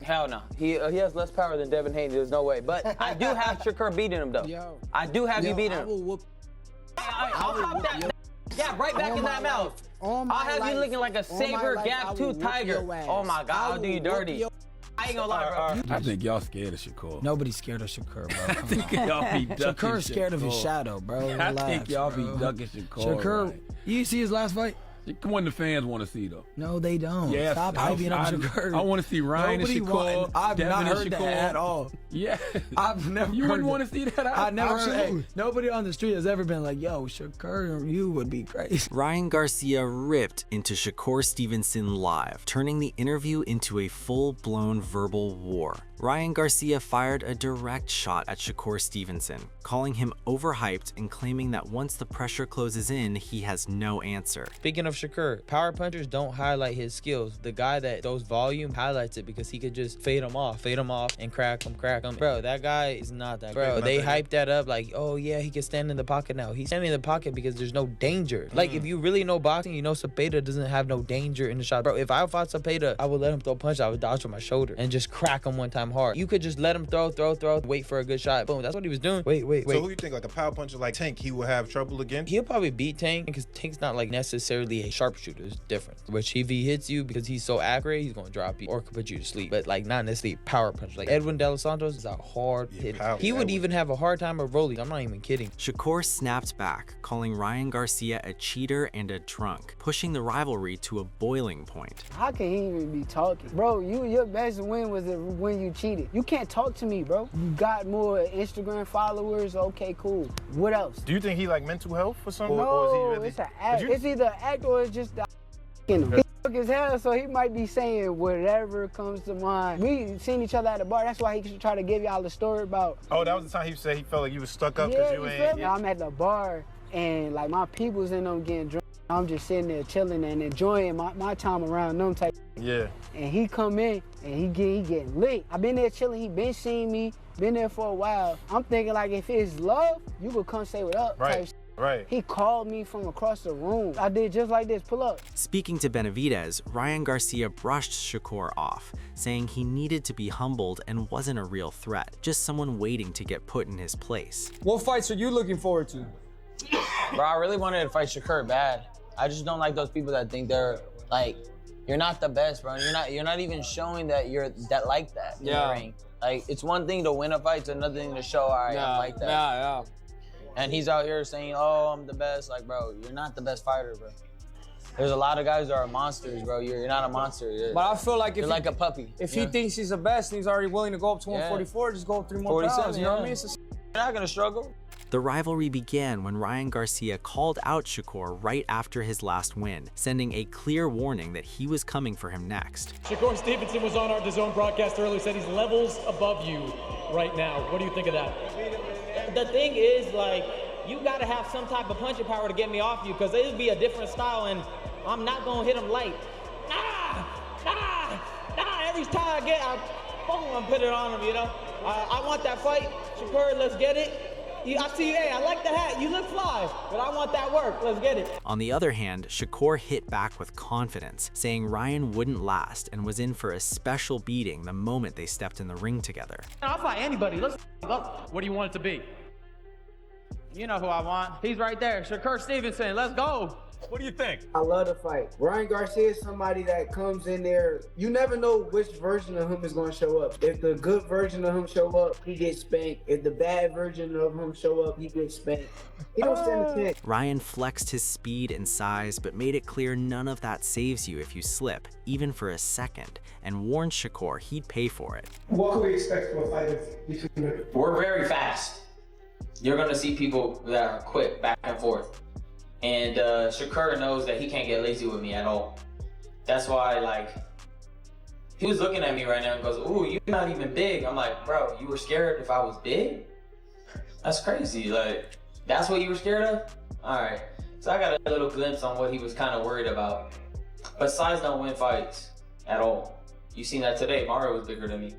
Hell no. He has less power than Devin Haney. There's no way. But I do have Shakur beating him, though. Yo. I do have you beating him. Will whoop. I'll pop that. Yeah, right back in that mouth. I'll have you looking like a saber gap tooth tiger. Oh my God, I'll do you dirty. I ain't gonna lie, bro. I think y'all scared of Shakur. Nobody's scared of Shakur, bro. I think y'all be ducking Shakur's scared of his shadow, bro. Relax, I think y'all bro. be ducking Shakur. Shakur, right? you see his last fight? One the fans want to see, though. No, they don't. Yes, Stop hyping up Shakur. I want to see Ryan and Shakur. I've Devin not heard and that Shakur. at all. Yeah. I've never You heard wouldn't that. want to see that? I never heard. Absolutely. Hey, nobody on the street has ever been like, yo, Shakur, you would be crazy. Ryan Garcia ripped into Shakur Stevenson live, turning the interview into a full-blown verbal war. Ryan Garcia fired a direct shot at Shakur Stevenson, calling him overhyped and claiming that once the pressure closes in, he has no answer. Speaking of Shakur, power punchers don't highlight his skills. The guy that throws volume highlights it because he could just fade him off, and crack him. Bro, that guy is not that. Bro, they hype that up like, oh yeah, he can stand in the pocket now. He's standing in the pocket because there's no danger. Like, if you really know boxing, you know Cepeda doesn't have no danger in the shot. Bro, if I fought Cepeda, I would let him throw a punch. I would dodge with my shoulder and just crack him one time hard. You could just let him throw, wait for a good shot. Boom, that's what he was doing. Wait. So who you think, like a power puncher like Tank, he will have trouble against? He'll probably beat Tank because Tank's not like necessarily a sharpshooter. It's different. Which if he hits you because he's so accurate, he's gonna drop you or could put you to sleep. But like not necessarily power punch. Like Edwin De Los Santos is a hard hitter. He would even have a hard time of rolling. I'm not even kidding. Shakur snapped back, calling Ryan Garcia a cheater and a drunk, pushing the rivalry to a boiling point. How can he even be talking? Bro, your best win was when you cheated. You can't talk to me, bro. You got more Instagram followers, okay, cool. What else? Do you think he like mental health or something? No, or is he really... it's an act. It's either an act or it's just in him. He took his hell, so he might be saying whatever comes to mind. We seen each other at the bar. That's why he try to give y'all the story about. Oh, that was the time he said he felt like you was stuck up because you ain't. I'm at the bar and like my people's in them getting drunk. I'm just sitting there chilling and enjoying my time around them type. Yeah. And he come in and he getting lit. I been there chilling. He been seeing me. Been there for a while. I'm thinking like if it's love, you could come say what up. Right. Right. He called me from across the room. I did just like this, pull up. Speaking to Benavidez, Ryan Garcia brushed Shakur off, saying he needed to be humbled and wasn't a real threat, just someone waiting to get put in his place. What fights are you looking forward to? Bro, I really wanted to fight Shakur bad. I just don't like those people that think they're like, you're not the best, bro. You're not even showing that you're like that in the ring. Like, it's one thing to win a fight, it's another thing to show, all right, I'm like that. Yeah. And he's out here saying, oh, I'm the best. Like, bro, you're not the best fighter, bro. There's a lot of guys that are monsters, bro. You're not a monster. But I feel like you're like a puppy. If he thinks he's the best and he's already willing to go up to 144, just go up 3 more pounds, you know what I mean? You're not gonna struggle. The rivalry began when Ryan Garcia called out Shakur right after his last win, sending a clear warning that he was coming for him next. Shakur Stevenson was on our DAZN broadcast earlier, said he's levels above you right now. What do you think of that? The thing is, like, you gotta have some type of punching power to get me off you, because it'll be a different style, and I'm not gonna hit him light. Every time I get out, boom, I'm putting it on him, you know? I want that fight. Shakur, let's get it. I see you, hey, I like the hat, you look fly, but I want that work, let's get it. On the other hand, Shakur hit back with confidence, saying Ryan wouldn't last and was in for a special beating the moment they stepped in the ring together. I'll fight anybody, let's go. What do you want it to be? You know who I want. He's right there, Shakur Stevenson, let's go. What do you think? I love the fight. Ryan Garcia is somebody that comes in there. You never know which version of him is going to show up. If the good version of him show up, he gets spanked. If the bad version of him show up, he gets spanked. He don't stand a chance. Ryan flexed his speed and size, but made it clear none of that saves you if you slip, even for a second, and warned Shakur he'd pay for it. What can we expect from a fight between them? We're very fast. You're gonna see people that are quick back and forth. And Shakur knows that he can't get lazy with me at all. That's why, like, he was looking at me right now and goes, ooh, you're not even big. I'm like, bro, you were scared if I was big? That's crazy. Like, that's what you were scared of? All right. So I got a little glimpse on what he was kind of worried about. But size don't win fights at all. You seen that today. Mario was bigger than me.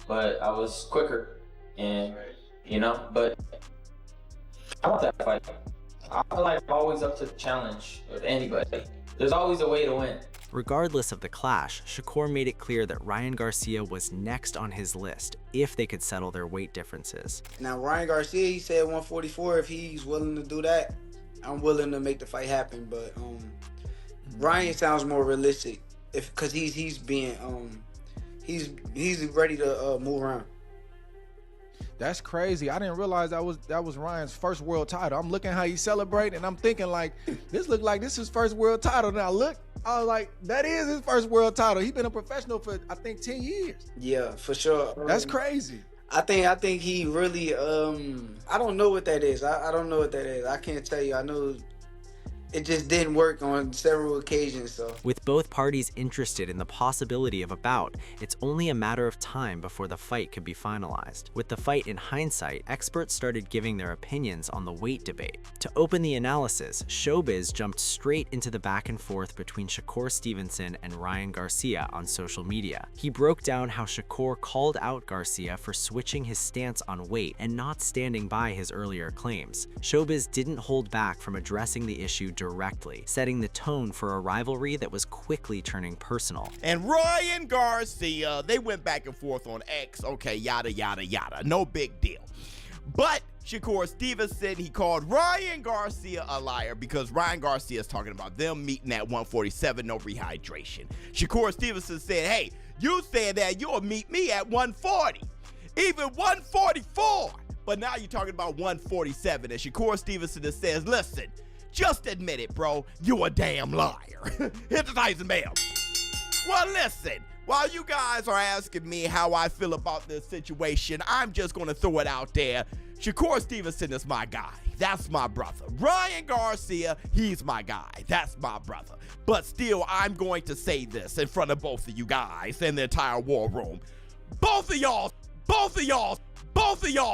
But I was quicker. And, you know, but I want that fight. I feel like I'm always up to the challenge of anybody. There's always a way to win. Regardless of the clash, Shakur made it clear that Ryan Garcia was next on his list if they could settle their weight differences. Now, Ryan Garcia, he said 144. If he's willing to do that, I'm willing to make the fight happen. But Ryan sounds more realistic, because he's ready to move around. That's crazy. I didn't realize that was Ryan's first world title. I'm looking how he's celebrating, and I'm thinking like, this look like this is his first world title. Now look, I was like, that is his first world title. He's been a professional for, I think, 10 years. Yeah, for sure. That's crazy. I think he really, I don't know what that is. I don't know what that is. I can't tell you. I know it just didn't work on several occasions, so. With both parties interested in the possibility of a bout, it's only a matter of time before the fight could be finalized. With the fight in hindsight, experts started giving their opinions on the weight debate. To open the analysis, Showbiz jumped straight into the back and forth between Shakur Stevenson and Ryan Garcia on social media. He broke down how Shakur called out Garcia for switching his stance on weight and not standing by his earlier claims. Showbiz didn't hold back from addressing the issue directly, setting the tone for a rivalry that was quickly turning personal. And Ryan Garcia, they went back and forth on X, okay, yada, yada, yada, no big deal. But Shakur Stevenson, he called Ryan Garcia a liar because Ryan Garcia is talking about them meeting at 147, no rehydration. Shakur Stevenson said, hey, you said that you'll meet me at 140, even 144. But now you're talking about 147, and Shakur Stevenson says, listen, just admit it, bro. You a damn liar. Hit the Tyson bell. Well, listen. While you guys are asking me how I feel about this situation, I'm just going to throw it out there. Shakur Stevenson is my guy. That's my brother. Ryan Garcia, he's my guy. That's my brother. But still, I'm going to say this in front of both of you guys in the entire war room. Both of y'all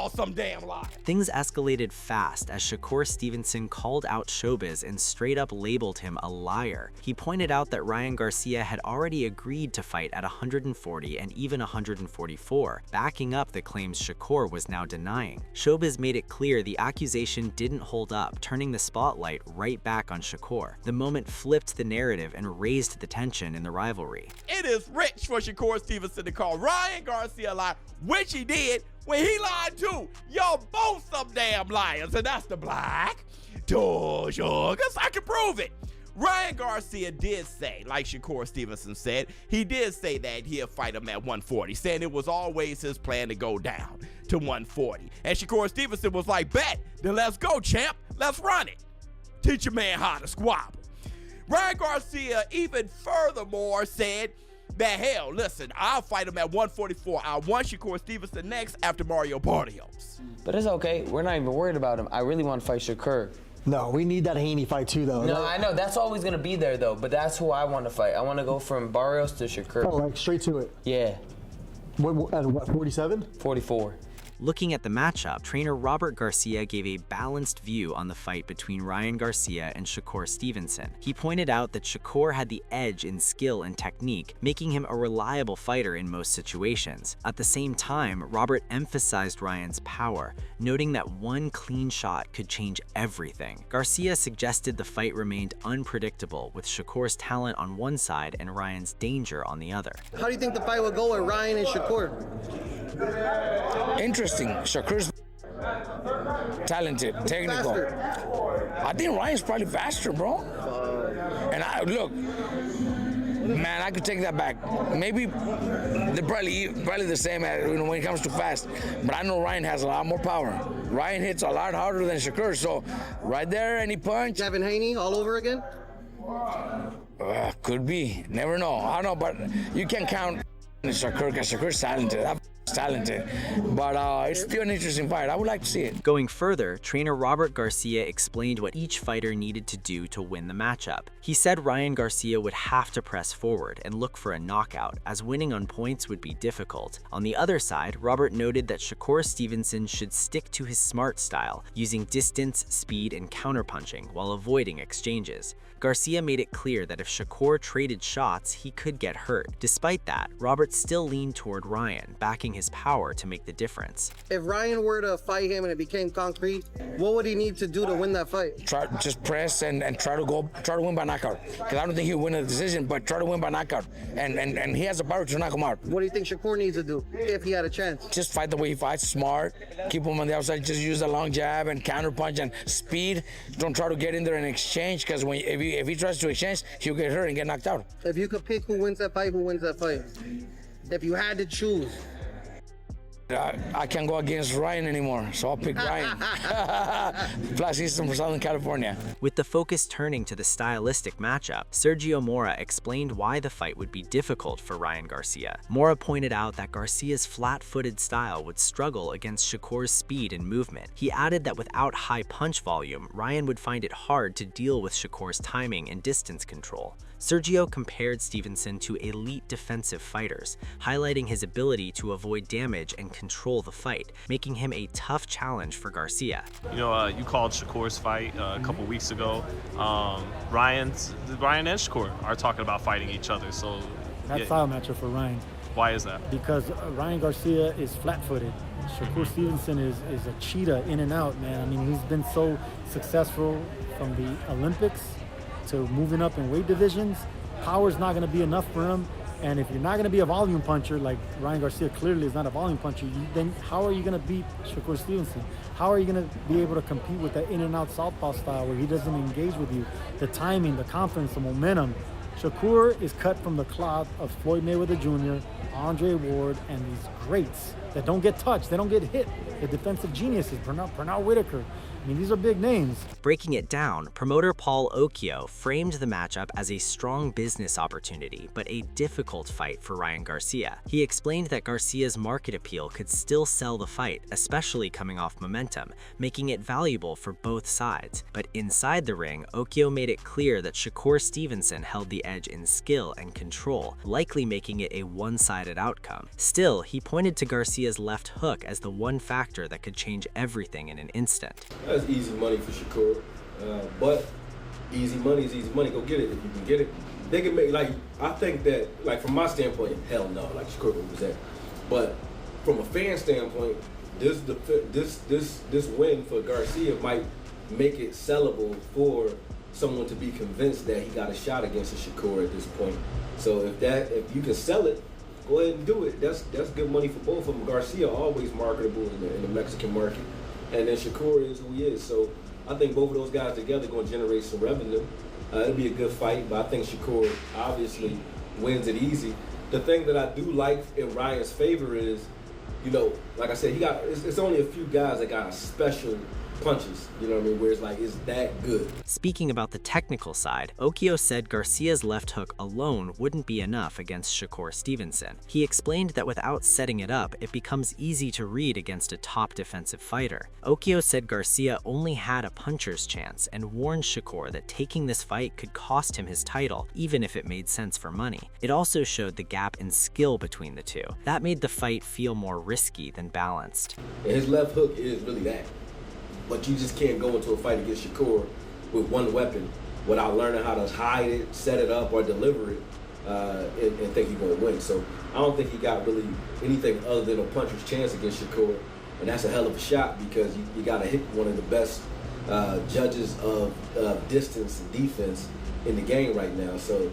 some damn liars. Things escalated fast as Shakur Stevenson called out Showbiz and straight up labeled him a liar. He pointed out that Ryan Garcia had already agreed to fight at 140 and even 144, backing up the claims Shakur was now denying. Showbiz made it clear the accusation didn't hold up, turning the spotlight right back on Shakur. The moment flipped the narrative and raised the tension in the rivalry. It is rich for Shakur Stevenson to call Ryan Garcia a liar, which he did when he lied too. Y'all both some damn liars, and that's the black. Cause I can prove it. Ryan Garcia did say, like Shakur Stevenson said, he did say that he'll fight him at 140, saying it was always his plan to go down to 140. And Shakur Stevenson was like, bet, then let's go, champ. Let's run it. Teach your man how to squabble. Ryan Garcia even furthermore said that, hell, listen, I'll fight him at 144. I want Shakur Stevenson next after Mario Barrios. But it's okay. We're not even worried about him. I really want to fight Shakur. No, we need that Haney fight too, though. No, I know. That's always going to be there, though. But that's who I want to fight. I want to go from Barrios to Shakur. Oh, like straight to it? Yeah. What 47? 44. Looking at the matchup, trainer Robert Garcia gave a balanced view on the fight between Ryan Garcia and Shakur Stevenson. He pointed out that Shakur had the edge in skill and technique, making him a reliable fighter in most situations. At the same time, Robert emphasized Ryan's power, noting that one clean shot could change everything. Garcia suggested the fight remained unpredictable, with Shakur's talent on one side and Ryan's danger on the other. How do you think the fight will go with Ryan and Shakur? Interesting. Shakur's talented, technical. I think Ryan's probably faster, bro. And look, man, I could take that back. Maybe they're probably the same when it comes to fast. But I know Ryan has a lot more power. Ryan hits a lot harder than Shakur. So right there, any punch. Kevin Haney all over again? Could be. Never know. I don't know, but you can count Shakur because Shakur's talented, but it's still an interesting fight. I would like to see it. Going further, trainer Robert Garcia explained what each fighter needed to do to win the matchup. He said Ryan Garcia would have to press forward and look for a knockout, as winning on points would be difficult. On the other side, Robert noted that Shakur Stevenson should stick to his smart style, using distance, speed, and counterpunching while avoiding exchanges. Garcia made it clear that if Shakur traded shots, he could get hurt. Despite that, Robert still leaned toward Ryan, backing his power to make the difference. If Ryan were to fight him and it became concrete, what would he need to do to win that fight? Just press and try to win by knockout. Because I don't think he'll win a decision, but try to win by knockout. And he has the power to knock him out. What do you think Shakur needs to do if he had a chance? Just fight the way he fights, smart. Keep him on the outside. Just use the long jab and counter punch and speed. Don't try to get in there and exchange, because if he tries to exchange, he'll get hurt and get knocked out. If you could pick who wins that fight, who wins that fight? If you had to choose. I can't go against Ryan anymore, so I'll pick Ryan. Plus, he's from Southern California. With the focus turning to the stylistic matchup, Sergio Mora explained why the fight would be difficult for Ryan Garcia. Mora pointed out that Garcia's flat-footed style would struggle against Shakur's speed and movement. He added that without high punch volume, Ryan would find it hard to deal with Shakur's timing and distance control. Sergio compared Stevenson to elite defensive fighters, highlighting his ability to avoid damage and control the fight, making him a tough challenge for Garcia. You know, you called Shakur's fight a couple weeks ago. Ryan and Shakur are talking about fighting each other, so That's style matchup for Ryan. Why is that? Because Ryan Garcia is flat-footed. Shakur Stevenson is a cheetah in and out, man. I mean, he's been so successful from the Olympics to moving up in weight divisions. Power's not going to be enough for him. And if you're not going to be a volume puncher, like Ryan Garcia clearly is not a volume puncher, then how are you going to beat Shakur Stevenson? How are you going to be able to compete with that in and out southpaw style where he doesn't engage with you? The timing, the confidence, the momentum. Shakur is cut from the cloth of Floyd Mayweather Jr., Andre Ward, and these greats that don't get touched, they don't get hit. The defensive geniuses, Pernell Whitaker. I mean, these are big names. Breaking it down, promoter Paul Occhio framed the matchup as a strong business opportunity, but a difficult fight for Ryan Garcia. He explained that Garcia's market appeal could still sell the fight, especially coming off momentum, making it valuable for both sides. But inside the ring, Occhio made it clear that Shakur Stevenson held the edge in skill and control, likely making it a one-sided outcome. Still, he pointed to Garcia's left hook as the one factor that could change everything in an instant. That's easy money for Shakur, but easy money is easy money. Go get it if you can get it. They can make, like, I think that, like, from my standpoint, hell no, like Shakur was that. But from a fan standpoint, this win for Garcia might make it sellable for someone to be convinced that he got a shot against a Shakur at this point. So if you can sell it, go ahead and do it. That's good money for both of them. Garcia always marketable in the Mexican market. And then Shakur is who he is. So I think both of those guys together are going to generate some revenue. It'll be a good fight, but I think Shakur obviously wins it easy. The thing that I do like in Ryan's favor is, you know, like I said, it's only a few guys that got special punches, you know what I mean, where it's like, it's that good. Speaking about the technical side, Occhio said Garcia's left hook alone wouldn't be enough against Shakur Stevenson. He explained that without setting it up, it becomes easy to read against a top defensive fighter. Occhio said Garcia only had a puncher's chance and warned Shakur that taking this fight could cost him his title, even if it made sense for money. It also showed the gap in skill between the two. That made the fight feel more risky than balanced. And his left hook is really that. But you just can't go into a fight against Shakur with one weapon without learning how to hide it, set it up, or deliver it, and think you're going to win. So I don't think he got really anything other than a puncher's chance against Shakur. And that's a hell of a shot because you got to hit one of the best judges of distance and defense in the game right now. So,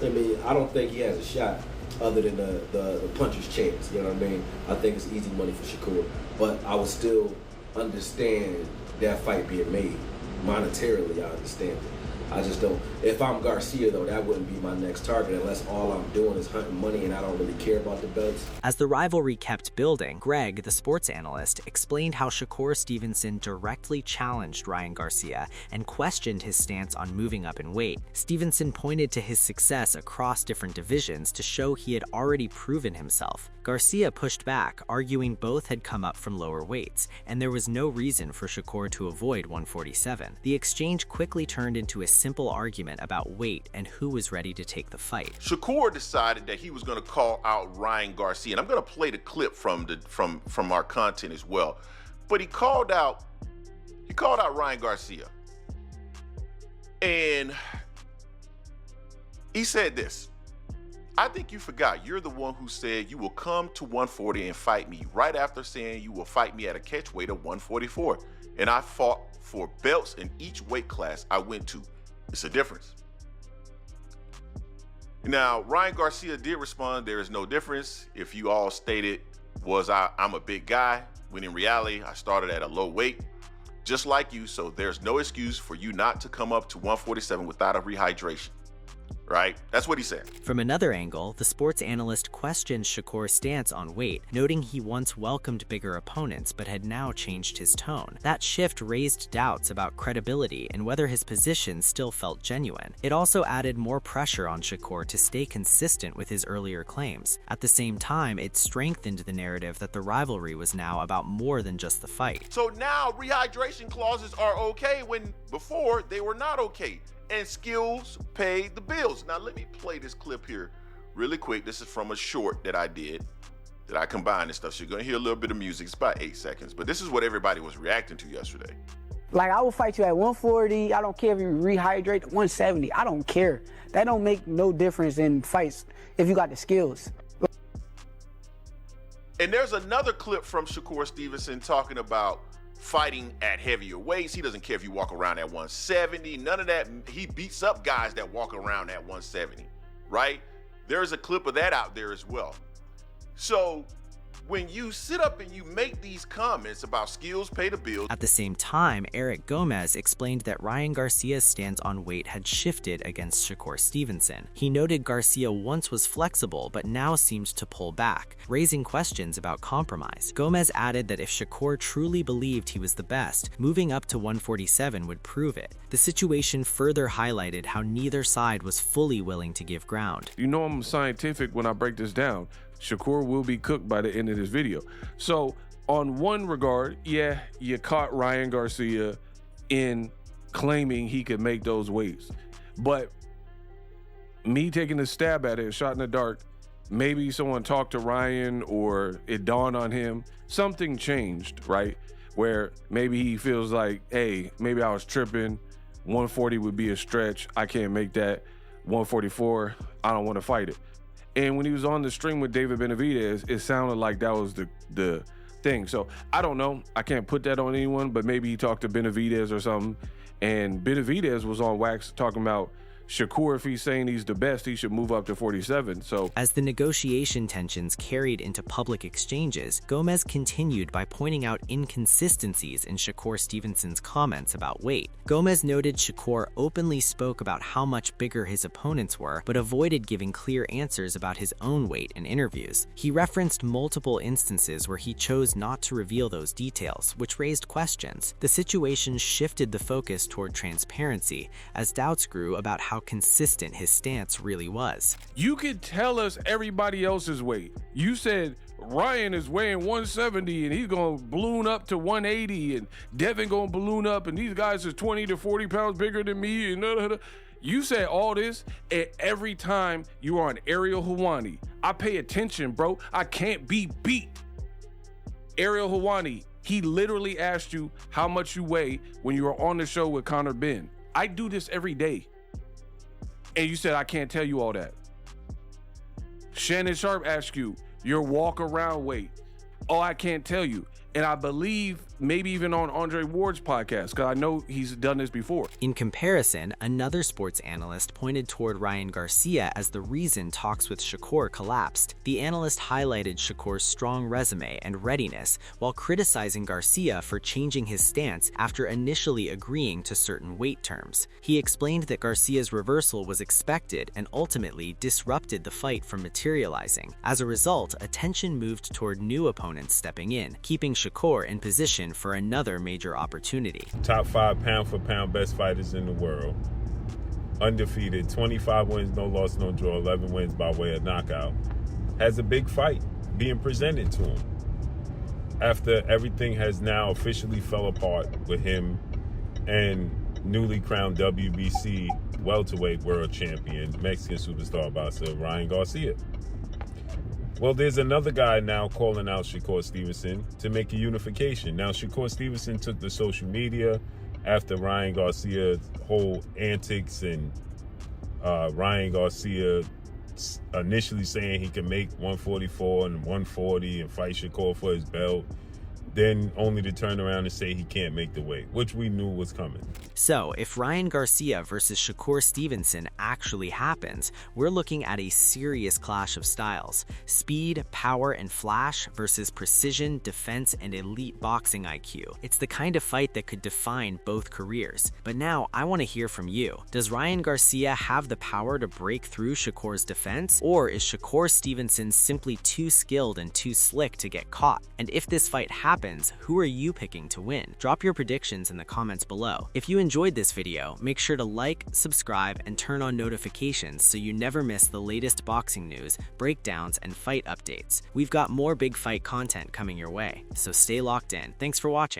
I mean, I don't think he has a shot other than the puncher's chance. You know what I mean? I think it's easy money for Shakur. But I would still understand that fight being made. Monetarily, I understand it. I just don't. If I'm Garcia, though, that wouldn't be my next target unless all I'm doing is hunting money and I don't really care about the belts. As the rivalry kept building, Greg, the sports analyst, explained how Shakur Stevenson directly challenged Ryan Garcia and questioned his stance on moving up in weight. Stevenson pointed to his success across different divisions to show he had already proven himself. Garcia pushed back, arguing both had come up from lower weights, and there was no reason for Shakur to avoid 147. The exchange quickly turned into a simple argument about weight and who was ready to take the fight. Shakur decided that he was going to call out Ryan Garcia, and I'm going to play the clip from our content as well. But he called out Ryan Garcia, and he said this. I think you forgot. You're the one who said you will come to 140 and fight me right after saying you will fight me at a catch weight of 144. And I fought for belts in each weight class I went to. It's a difference. Now, Ryan Garcia did respond, there is no difference. If you all stated, I'm a big guy, when in reality, I started at a low weight, just like you, so there's no excuse for you not to come up to 147 without a rehydration. Right? That's what he said. From another angle, the sports analyst questioned Shakur's stance on weight, noting he once welcomed bigger opponents but had now changed his tone. That shift raised doubts about credibility and whether his position still felt genuine. It also added more pressure on Shakur to stay consistent with his earlier claims. At the same time, it strengthened the narrative that the rivalry was now about more than just the fight. So now rehydration clauses are okay when before they were not okay. And skills paid the bills. Now let me play this clip here really quick. This is from a short that I did, that I combined and stuff. So you're gonna hear a little bit of music. It's about 8 seconds, but this is what everybody was reacting to yesterday. Like, I will fight you at 140. I don't care if you rehydrate at 170. I don't care. That don't make no difference in fights if you got the skills. And there's another clip from Shakur Stevenson talking about fighting at heavier weights. He doesn't care if you walk around at 170, none of that. He beats up guys that walk around at 170, right? There's a clip of that out there as well. So when you sit up and you make these comments about skills pay the bills. At the same time, Eric Gomez explained that Ryan Garcia's stance on weight had shifted against Shakur Stevenson. He noted Garcia once was flexible but now seemed to pull back, raising questions about compromise. Gomez added that if Shakur truly believed he was the best, moving up to 147 would prove it. The situation further highlighted how neither side was fully willing to give ground. You know I'm scientific when I break this down. Shakur will be cooked by the end of this video. So on one regard, yeah, you caught Ryan Garcia in claiming he could make those weights. But me taking a stab at it, shot in the dark, maybe someone talked to Ryan or it dawned on him, something changed, right? Where maybe he feels like, hey, maybe I was tripping. 140 would be a stretch. I can't make that. 144, I don't want to fight it. And when he was on the stream with David Benavidez, it sounded like that was the thing. So I don't know. I can't put that on anyone, but maybe he talked to Benavidez or something. And Benavidez was on wax talking about Shakur, if he's saying he's the best, he should move up to 47. So as the negotiation tensions carried into public exchanges, Gomez continued by pointing out inconsistencies in Shakur Stevenson's comments about weight. Gomez noted Shakur openly spoke about how much bigger his opponents were, but avoided giving clear answers about his own weight in interviews. He referenced multiple instances where he chose not to reveal those details, which raised questions. The situation shifted the focus toward transparency, as doubts grew about how consistent his stance really was. You could tell us everybody else's weight. You said Ryan is weighing 170 and he's gonna balloon up to 180 and Devin gonna balloon up and these guys are 20 to 40 pounds bigger than me and You said all this, and every time you are on Ariel Helwani, I pay attention, bro. I can't be beat. Ariel Helwani, he literally asked you how much you weigh when you were on the show with Conor Benn. I do this every day. And you said, I can't tell you all that. Shannon Sharp asked you your walk around weight. Oh, I can't tell you. And I believe maybe even on Andre Ward's podcast, because I know he's done this before. In comparison, another sports analyst pointed toward Ryan Garcia as the reason talks with Shakur collapsed. The analyst highlighted Shakur's strong resume and readiness while criticizing Garcia for changing his stance after initially agreeing to certain weight terms. He explained that Garcia's reversal was expected and ultimately disrupted the fight from materializing. As a result, attention moved toward new opponents stepping in, keeping Shakur in position for another major opportunity. Top 5 pound for pound best fighters in the world. Undefeated, 25 wins, no loss, no draw, 11 wins by way of knockout. Has a big fight being presented to him. After everything has now officially fell apart with him and newly crowned WBC welterweight world champion, Mexican superstar boxer Ryan Garcia. Well, there's another guy now calling out Shakur Stevenson to make a unification. Now, Shakur Stevenson took to social media after Ryan Garcia's whole antics and Ryan Garcia initially saying he can make 144 and 140 and fight Shakur for his belt, then only to turn around and say he can't make the weight, which we knew was coming. So, if Ryan Garcia versus Shakur Stevenson actually happens, we're looking at a serious clash of styles. Speed, power, and flash versus precision, defense, and elite boxing IQ. It's the kind of fight that could define both careers. But now, I want to hear from you. Does Ryan Garcia have the power to break through Shakur's defense? Or is Shakur Stevenson simply too skilled and too slick to get caught? And if this fight happens, who are you picking to win? Drop your predictions in the comments below. If you enjoyed this video, make sure to like, subscribe, and turn on notifications so you never miss the latest boxing news, breakdowns, and fight updates. We've got more big fight content coming your way, so stay locked in. Thanks for watching.